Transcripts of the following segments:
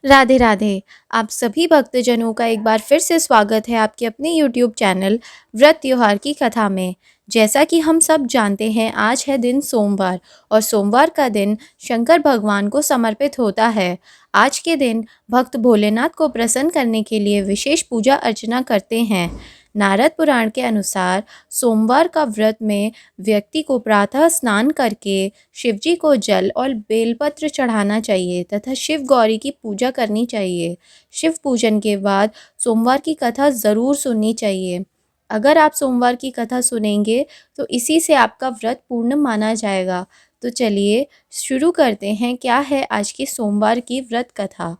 राधे राधे। आप सभी भक्तजनों का एक बार फिर से स्वागत है आपके अपने यूट्यूब चैनल व्रत त्योहार की कथा में। जैसा कि हम सब जानते हैं, आज है दिन सोमवार और सोमवार का दिन शंकर भगवान को समर्पित होता है। आज के दिन भक्त भोलेनाथ को प्रसन्न करने के लिए विशेष पूजा अर्चना करते हैं। नारद पुराण के अनुसार सोमवार का व्रत में व्यक्ति को प्रातः स्नान करके शिवजी को जल और बेलपत्र चढ़ाना चाहिए तथा शिव गौरी की पूजा करनी चाहिए। शिव पूजन के बाद सोमवार की कथा ज़रूर सुननी चाहिए। अगर आप सोमवार की कथा सुनेंगे तो इसी से आपका व्रत पूर्ण माना जाएगा। तो चलिए शुरू करते हैं, क्या है आज की सोमवार की व्रत कथा।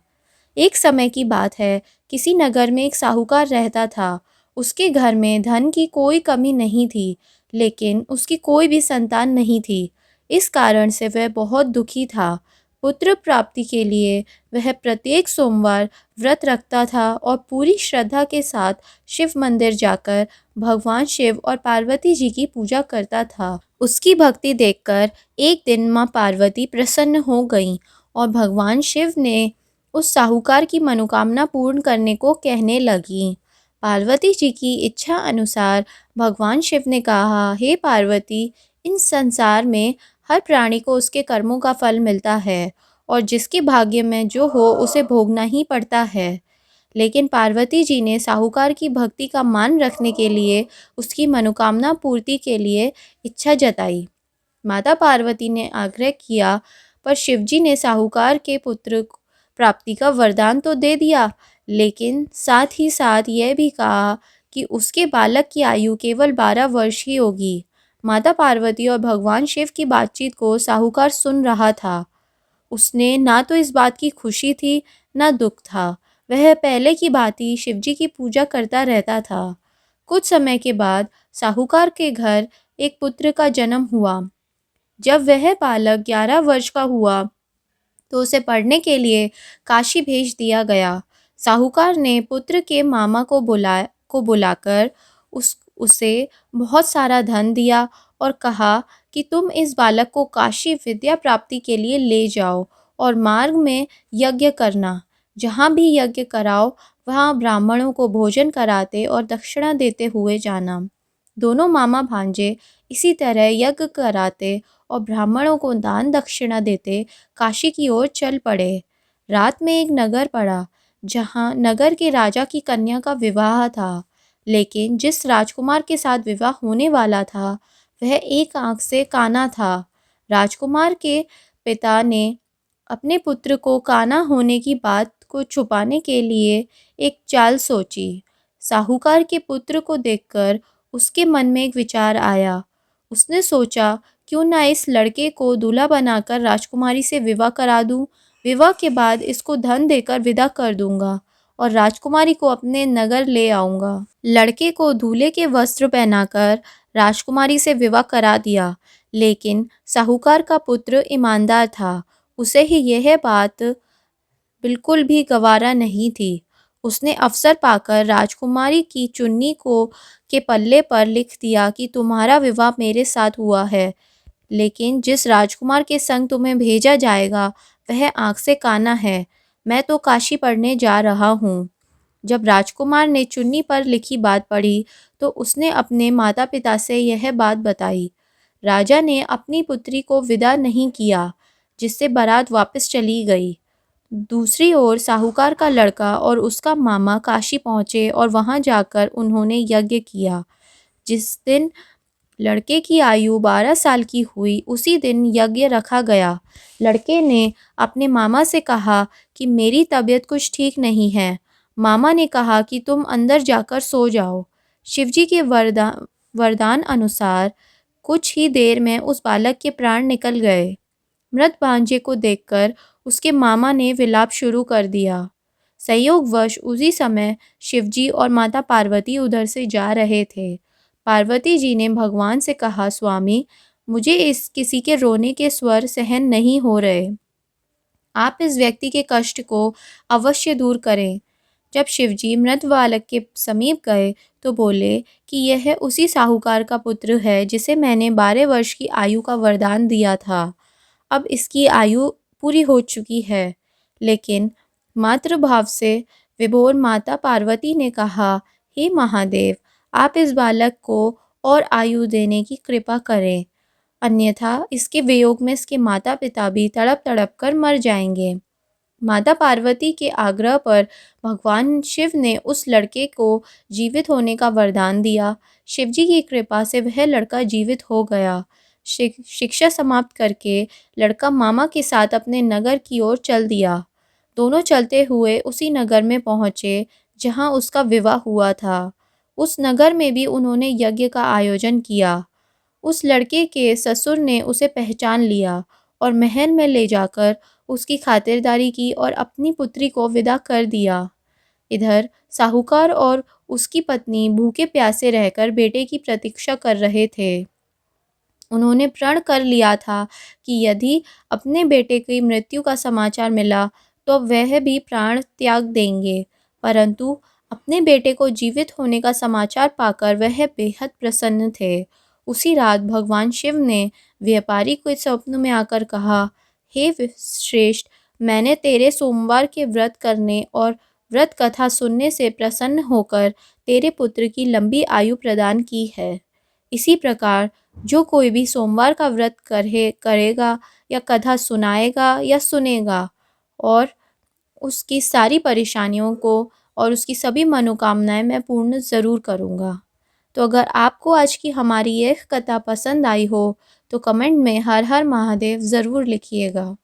एक समय की बात है, किसी नगर में एक साहूकार रहता था। उसके घर में धन की कोई कमी नहीं थी, लेकिन उसकी कोई भी संतान नहीं थी। इस कारण से वह बहुत दुखी था। पुत्र प्राप्ति के लिए वह प्रत्येक सोमवार व्रत रखता था और पूरी श्रद्धा के साथ शिव मंदिर जाकर भगवान शिव और पार्वती जी की पूजा करता था। उसकी भक्ति देखकर एक दिन माँ पार्वती प्रसन्न हो गईं और भगवान शिव ने उस साहूकार की मनोकामना पूर्ण करने को कहने लगीं। पार्वती जी की इच्छा अनुसार भगवान शिव ने कहा, हे पार्वती, इन संसार में हर प्राणी को उसके कर्मों का फल मिलता है और जिसके भाग्य में जो हो उसे भोगना ही पड़ता है। लेकिन पार्वती जी ने साहूकार की भक्ति का मान रखने के लिए उसकी मनोकामना पूर्ति के लिए इच्छा जताई। माता पार्वती ने आग्रह किया, पर शिवजी ने साहूकार के पुत्र प्राप्ति का वरदान तो दे दिया, लेकिन साथ ही साथ यह भी कहा कि उसके बालक की आयु केवल 12 वर्ष ही होगी। माता पार्वती और भगवान शिव की बातचीत को साहूकार सुन रहा था। उसने ना तो इस बात की खुशी थी, ना दुख था। वह पहले की भांति शिवजी की पूजा करता रहता था। कुछ समय के बाद साहूकार के घर एक पुत्र का जन्म हुआ। जब वह बालक 11 वर्ष का हुआ तो उसे पढ़ने के लिए काशी भेज दिया गया। साहूकार ने पुत्र के मामा को बुलाकर उसे बहुत सारा धन दिया और कहा कि तुम इस बालक को काशी विद्या प्राप्ति के लिए ले जाओ और मार्ग में यज्ञ करना। जहाँ भी यज्ञ कराओ वहाँ ब्राह्मणों को भोजन कराते और दक्षिणा देते हुए जाना। दोनों मामा भांजे इसी तरह यज्ञ कराते और ब्राह्मणों को दान दक्षिणा देते काशी की ओर चल पड़े। रात में एक नगर पड़ा, जहाँ नगर के राजा की कन्या का विवाह था। लेकिन जिस राजकुमार के साथ विवाह होने वाला था वह एक आंख से काना था। राजकुमार के पिता ने अपने पुत्र को काना होने की बात को छुपाने के लिए एक चाल सोची। साहूकार के पुत्र को देखकर उसके मन में एक विचार आया। उसने सोचा, क्यों ना इस लड़के को दूल्हा बनाकर राजकुमारी से विवाह करा दूं। विवाह के बाद इसको धन देकर विदा कर दूंगा और राजकुमारी को अपने नगर ले आऊंगा। लड़के को दूल्हे के वस्त्र पहनाकर राजकुमारी से विवाह करा दिया। लेकिन साहूकार का पुत्र ईमानदार था। उसे ही यह बात बिल्कुल भी गवारा नहीं थी। उसने अवसर पाकर राजकुमारी की चुन्नी को के पल्ले पर लिख दिया कि तुम्हारा विवाह मेरे साथ हुआ है, लेकिन जिस राजकुमार के संग तुम्हें भेजा जाएगा वह आँख से काना है। मैं तो काशी पढ़ने जा रहा हूँ। जब राजकुमार ने चुन्नी पर लिखी बात पढ़ी तो उसने अपने माता पिता से यह बात बताई। राजा ने अपनी पुत्री को विदा नहीं किया, जिससे बारात वापस चली गई। दूसरी ओर साहूकार का लड़का और उसका मामा काशी पहुँचे और वहाँ जाकर उन्होंने यज्ञ किया। जिस दिन लड़के की आयु 12 साल की हुई, उसी दिन यज्ञ रखा गया। लड़के ने अपने मामा से कहा कि मेरी तबीयत कुछ ठीक नहीं है। मामा ने कहा कि तुम अंदर जाकर सो जाओ। शिवजी के वरदान अनुसार कुछ ही देर में उस बालक के प्राण निकल गए। मृत भांजे को देखकर उसके मामा ने विलाप शुरू कर दिया। संयोगवश उसी समय शिवजी और माता पार्वती उधर से जा रहे थे। पार्वती जी ने भगवान से कहा, स्वामी, मुझे इस किसी के रोने के स्वर सहन नहीं हो रहे। आप इस व्यक्ति के कष्ट को अवश्य दूर करें। जब शिवजी मृत बालक के समीप गए तो बोले कि यह उसी साहूकार का पुत्र है जिसे मैंने 12 वर्ष की आयु का वरदान दिया था। अब इसकी आयु पूरी हो चुकी है, लेकिन मातृभाव से विभोर माता पार्वती ने कहा, हे महादेव, आप इस बालक को और आयु देने की कृपा करें, अन्यथा इसके वियोग में इसके माता पिता भी तड़प तड़प कर मर जाएंगे। माता पार्वती के आग्रह पर भगवान शिव ने उस लड़के को जीवित होने का वरदान दिया। शिवजी की कृपा से वह लड़का जीवित हो गया। शिक्षा समाप्त करके लड़का मामा के साथ अपने नगर की ओर चल दिया। दोनों चलते हुए उसी नगर में पहुँचे जहाँ उसका विवाह हुआ था। उस नगर में भी उन्होंने यज्ञ का आयोजन किया। उस लड़के के ससुर ने उसे पहचान लिया और महल में ले जाकर उसकी खातिरदारी की और अपनी पुत्री को विदा कर दिया। इधर साहूकार और उसकी पत्नी भूखे प्यासे रहकर बेटे की प्रतीक्षा कर रहे थे। उन्होंने प्रण कर लिया था कि यदि अपने बेटे की मृत्यु का समाचार मिला तो वह भी प्राण त्याग देंगे, परंतु अपने बेटे को जीवित होने का समाचार पाकर वह बेहद प्रसन्न थे। उसी रात भगवान शिव ने व्यापारी को स्वप्न में आकर कहा, हे श्रेष्ठ, मैंने तेरे सोमवार के व्रत करने और व्रत कथा सुनने से प्रसन्न होकर तेरे पुत्र की लंबी आयु प्रदान की है। इसी प्रकार जो कोई भी सोमवार का व्रत करेगा या कथा सुनाएगा या सुनेगा और उसकी सारी परेशानियों को और उसकी सभी मनोकामनाएं मैं पूर्ण ज़रूर करूँगा। तो अगर आपको आज की हमारी यह कथा पसंद आई हो तो कमेंट में हर हर महादेव ज़रूर लिखिएगा।